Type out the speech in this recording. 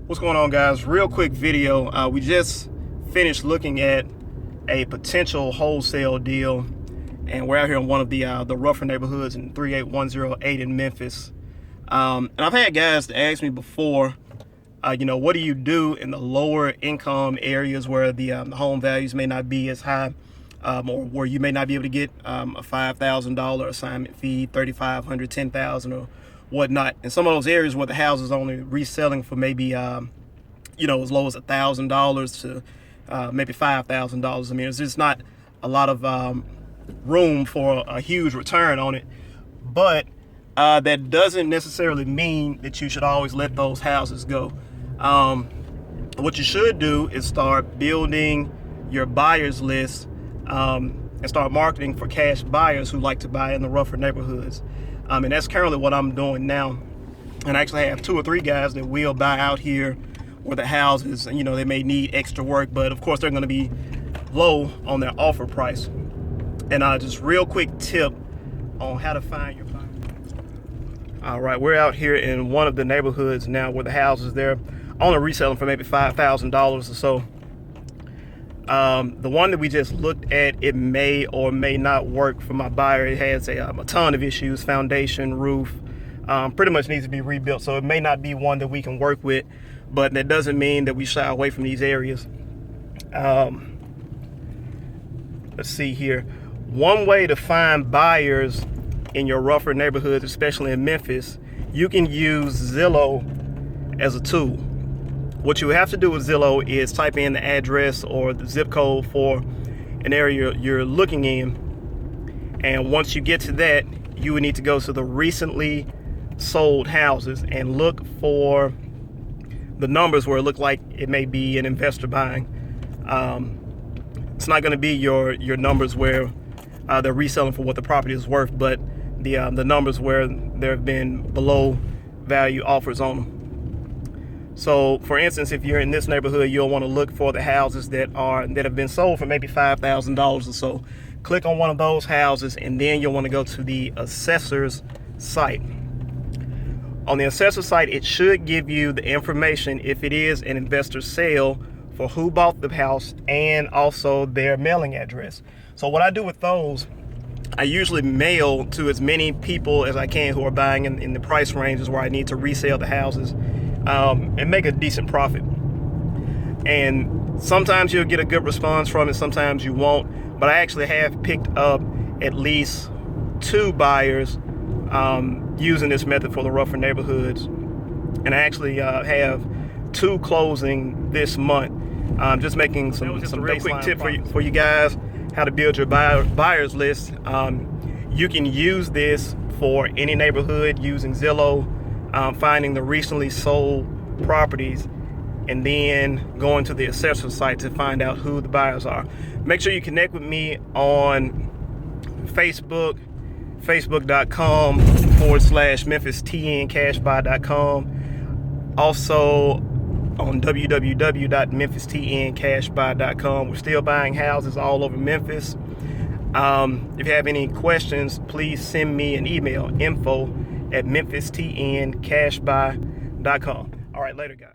What's going on, guys? Real quick video. We just finished looking at a potential wholesale deal, and we're out here in one of the rougher neighborhoods in 38108 in Memphis. And I've had guys to ask me before, what do you do in the lower income areas where the home values may not be as high, or where you may not be able to get a $5,000 assignment fee, $3,500, $10,000, or whatnot. In some of those areas where the house is only reselling for maybe as low as $1,000 to maybe $5,000. I mean, it's just not a lot of room for a huge return on it. But that doesn't necessarily mean that you should always let those houses go. What you should do is start building your buyers list and start marketing for cash buyers who like to buy in the rougher neighborhoods. And that's currently what I'm doing now. And I actually have 2 or 3 guys that will buy out here where the houses, they may need extra work, but of course they're going to be low on their offer price. And just real quick tip on how to find your buyer. All right, we're out here in one of the neighborhoods now where the houses, they're only reselling for maybe $5,000 or so. The one that we just looked at, it may or may not work for my buyer. It has a ton of issues: foundation, roof, pretty much needs to be rebuilt. So it may not be one that we can work with, but that doesn't mean that we shy away from these areas. Let's see here. One way to find buyers in your rougher neighborhoods, especially in Memphis, you can use Zillow as a tool. What you have to do with Zillow is type in the address or the zip code for an area you're looking in. And once you get to that, you would need to go to the recently sold houses and look for the numbers where it look like it may be an investor buying. It's not going to be your numbers where they're reselling for what the property is worth, but the numbers where there have been below value offers on them. So, for instance, if you're in this neighborhood, you'll want to look for the houses that have been sold for maybe $5,000 or so. Click on one of those houses, and then you'll want to go to the assessor's site. On the assessor site, it should give you the information if it is an investor sale for who bought the house and also their mailing address. So what I do with those, I usually mail to as many people as I can who are buying in the price ranges where I need to resell the houses and make a decent profit. And sometimes you'll get a good response from it, sometimes you won't. But I actually have picked up at least 2 buyers using this method for the rougher neighborhoods. And I actually have 2 closing this month. Just making some real quick tip for you guys, how to build your buyers list. You can use this for any neighborhood using Zillow, finding the recently sold properties, and then going to the assessor site to find out who the buyers are. Make sure you connect with me on Facebook, facebook.com/MemphisTNCashBuy.com. Also on www.memphistncashbuy.com. We're still buying houses all over Memphis. If you have any questions, please send me an email, info@memphistncashbuy.com. All right, later, guys.